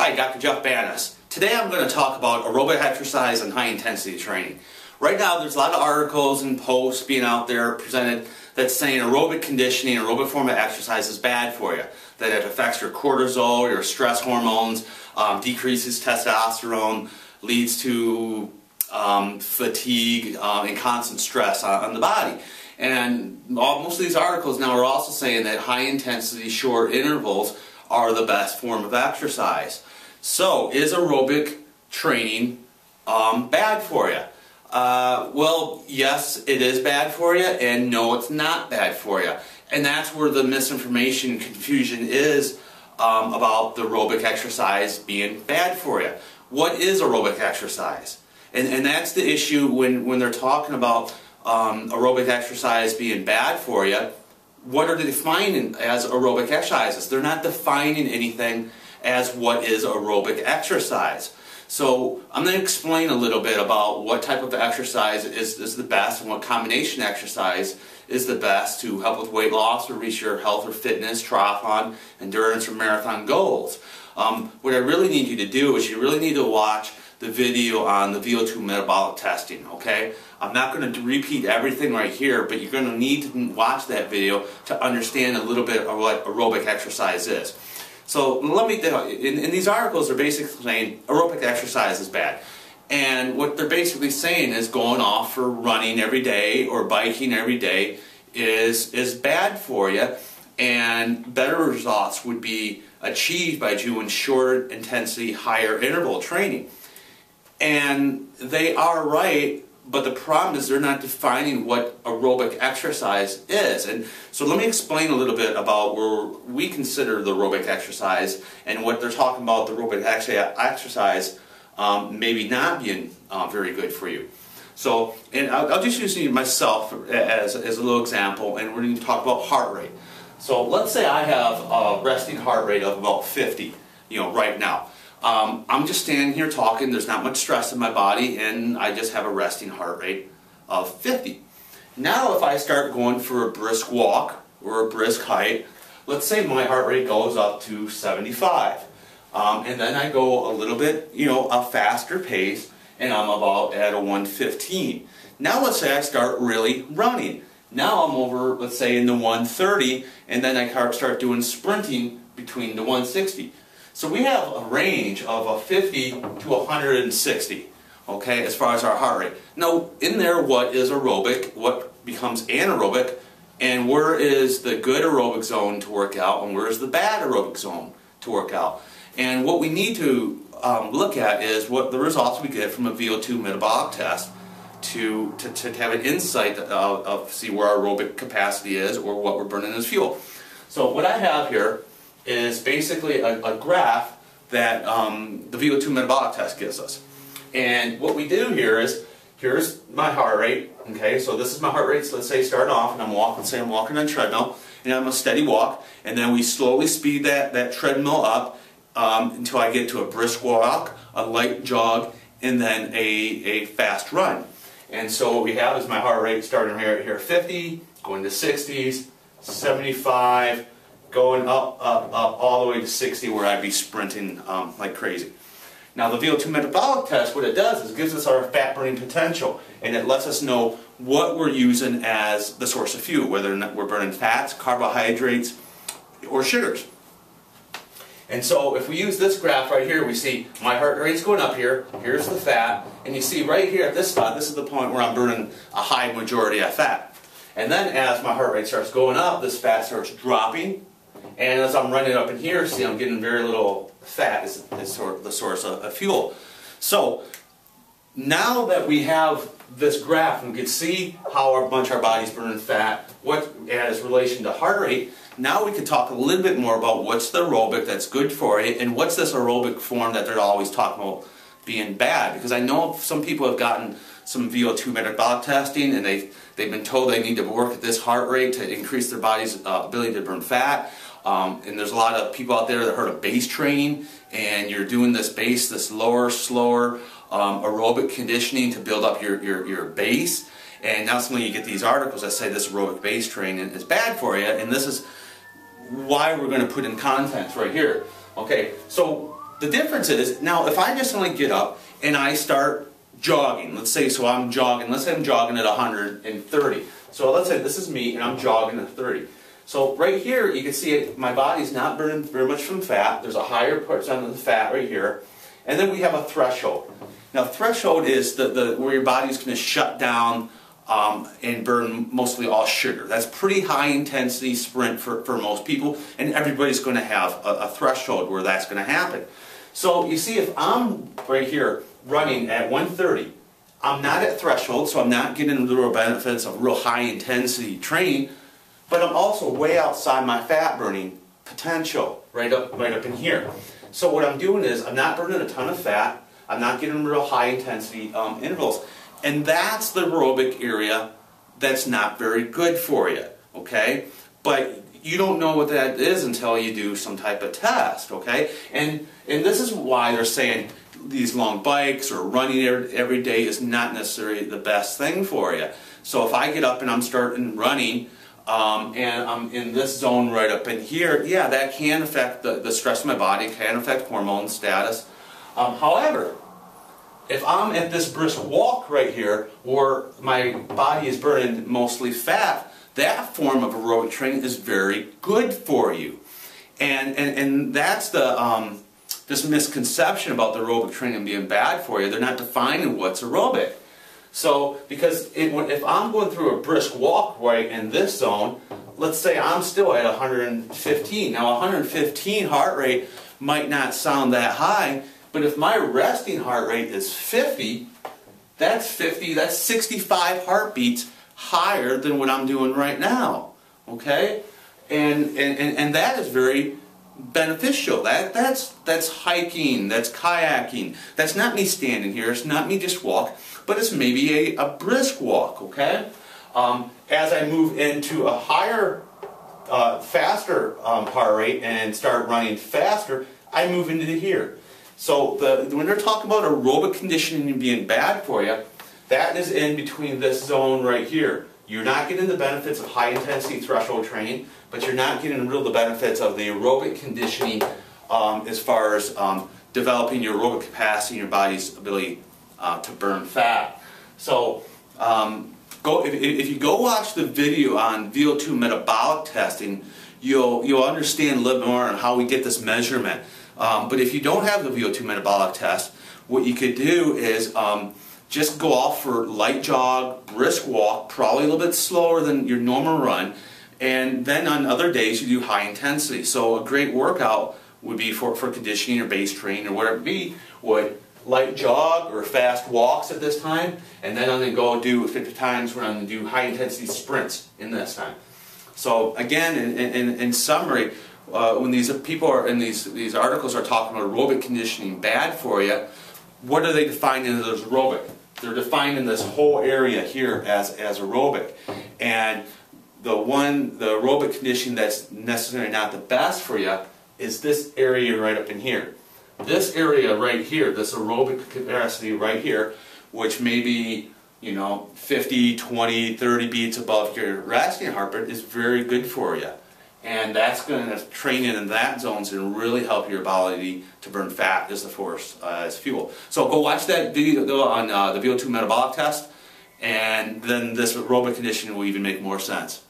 Hi, Dr. Jeff Banas. Today I'm going to talk about aerobic exercise and high intensity training. Right now there's a lot of articles and posts being out there presented that's saying aerobic conditioning, aerobic form of exercise is bad for you. That it affects your cortisol, your stress hormones, decreases testosterone, leads to fatigue and constant stress on the body. And most of these articles now are also saying that high intensity, short intervals are the best form of exercise. So, is aerobic training bad for you? Well, yes, it is bad for you, and no, it's not bad for you. And that's where the misinformation and confusion is about the aerobic exercise being bad for you. What is aerobic exercise? And that's the issue when they're talking about aerobic exercise being bad for you. What are they defining as aerobic exercises? They're not defining anything as what is aerobic exercise. So I'm going to explain a little bit about what type of exercise is the best and what combination exercise is the best to help with weight loss or reach your health or fitness, triathlon, endurance, or marathon goals. What I really need you to do is you really need to watch the video on the VO2 metabolic testing, okay? I'm not going to repeat everything right here, but you're going to need to watch that video to understand a little bit of what aerobic exercise is. So let me, in these articles they're basically saying aerobic exercise is bad. And what they're basically saying is going off for running every day or biking every day is bad for you, and better results would be achieved by doing shorter intensity, higher interval training. And they are right, but the problem is they're not defining what aerobic exercise is. And so let me explain a little bit about where we consider the aerobic exercise and what they're talking about the aerobic exercise maybe not being very good for you. So, and I'll just use myself as a little example, and we're going to talk about heart rate. So let's say I have a resting heart rate of about 50, right now. I'm just standing here talking, there's not much stress in my body, and I just have a resting heart rate of 50. Now if I start going for a brisk walk or a brisk hike, let's say my heart rate goes up to 75. And then I go a little bit, a faster pace, and I'm about at a 115. Now let's say I start really running. Now I'm over, let's say, in the 130, and then I start doing sprinting between the 160. So we have a range of a 50 to 160, okay, as far as our heart rate. Now, in there, what is aerobic, what becomes anaerobic, and where is the good aerobic zone to work out, and where is the bad aerobic zone to work out? And what we need to look at is what the results we get from a VO2 metabolic test to have an insight of see where our aerobic capacity is or what we're burning as fuel. So what I have here is basically a graph that the VO2 metabolic test gives us. And what we do here is, here's my heart rate, okay, so this is my heart rate, so let's say starting off and I'm walking, let's say I'm walking on a treadmill, and I'm a steady walk, and then we slowly speed that treadmill up until I get to a brisk walk, a light jog, and then a fast run. And so what we have is my heart rate starting here at 50, going to 60s, 75, going up all the way to 60 where I'd be sprinting like crazy. Now the VO2 metabolic test, what it does is it gives us our fat burning potential, and it lets us know what we're using as the source of fuel, whether or not we're burning fats, carbohydrates, or sugars. And so if we use this graph right here, we see my heart rate's going up here, here's the fat, and you see right here at this spot, this is the point where I'm burning a high majority of fat. And then as my heart rate starts going up, this fat starts dropping, and as I'm running up in here, see I'm getting very little fat as the source of fuel. So now that we have this graph and we can see how much our body's burning fat, what as relation to heart rate, now we can talk a little bit more about what's the aerobic that's good for you and what's this aerobic form that they're always talking about being bad. Because I know some people have gotten some VO2 metabolic testing and they've been told they need to work at this heart rate to increase their body's ability to burn fat. And there's a lot of people out there that heard of base training, and you're doing this lower, slower aerobic conditioning to build up your base. And now suddenly you get these articles that say this aerobic base training is bad for you, and this is why we're going to put in contents right here. Okay, so the difference is, now if I just only get up and I start jogging, let's say, so I'm jogging, let's say I'm jogging at 130. So let's say this is me and I'm jogging at 30. So right here, you can see it, my body's not burning very much from fat. There's a higher percent of the fat right here. And then we have a threshold. Now threshold is where your body's going to shut down and burn mostly all sugar. That's pretty high intensity sprint for most people, and everybody's going to have a threshold where that's going to happen. So you see, if I'm right here running at 130, I'm not at threshold, so I'm not getting the real benefits of real high intensity training, but I'm also way outside my fat burning potential, right up in here. So what I'm doing is I'm not burning a ton of fat, I'm not getting real high intensity intervals, and that's the aerobic area that's not very good for you, okay? But you don't know what that is until you do some type of test, okay? And this is why they're saying these long bikes or running every day is not necessarily the best thing for you. So if I get up and I'm starting running, and I'm in this zone right up in here, yeah, that can affect the stress of my body, can affect hormone status. However, if I'm at this brisk walk right here, where my body is burning mostly fat, that form of aerobic training is very good for you. And that's this misconception about the aerobic training being bad for you. They're not defining what's aerobic. So, because if I'm going through a brisk walk right in this zone, let's say I'm still at 115. Now 115 heart rate might not sound that high, but if my resting heart rate is 50, that's 65 heartbeats higher than what I'm doing right now. Okay? And that is very beneficial. That's hiking, that's kayaking. That's not me standing here, it's not me just walk, but it's maybe a brisk walk, okay? As I move into a higher, faster heart rate and start running faster, I move into here. So when they're talking about aerobic conditioning being bad for you, that is in between this zone right here. You're not getting the benefits of high intensity threshold training, but you're not getting the benefits of the aerobic conditioning as far as developing your aerobic capacity and your body's ability to burn fat. So if you go watch the video on VO2 metabolic testing, you'll understand a little more on how we get this measurement. But if you don't have the VO2 metabolic test, what you could do is just go off for light jog, brisk walk, probably a little bit slower than your normal run, and then on other days you do high intensity. So a great workout would be for conditioning or base training or whatever it be, would light jog or fast walks at this time, and then I'm going to go do 50 times where I'm going to do high intensity sprints in this time. So again, in summary, when these people are in these articles are talking about aerobic conditioning bad for you, what are they defining as aerobic? They're defining this whole area here as aerobic. And the aerobic conditioning that's necessarily not the best for you is this area right up in here. This area right here, this aerobic capacity right here, which may be, 50, 20, 30 beats above your resting heart rate, is very good for you. And that's going to training in that zone is going to really help your ability to burn fat as the force as fuel. So go watch that video on the VO2 metabolic test, and then this aerobic conditioning will even make more sense.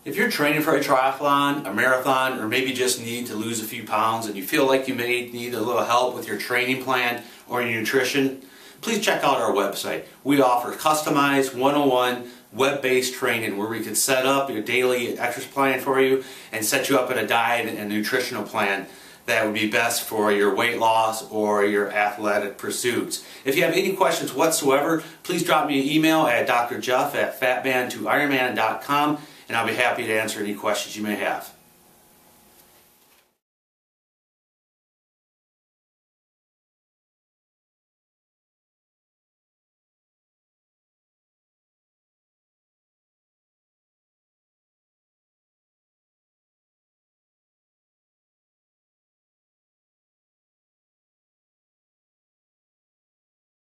If you're training for a triathlon, a marathon, or maybe just need to lose a few pounds and you feel like you may need a little help with your training plan or your nutrition, please check out our website. We offer customized, one-on-one, web-based training where we can set up your daily exercise plan for you and set you up in a diet and nutritional plan that would be best for your weight loss or your athletic pursuits. If you have any questions whatsoever, please drop me an email at drjeff@fatman2ironman.com, and I'll be happy to answer any questions you may have.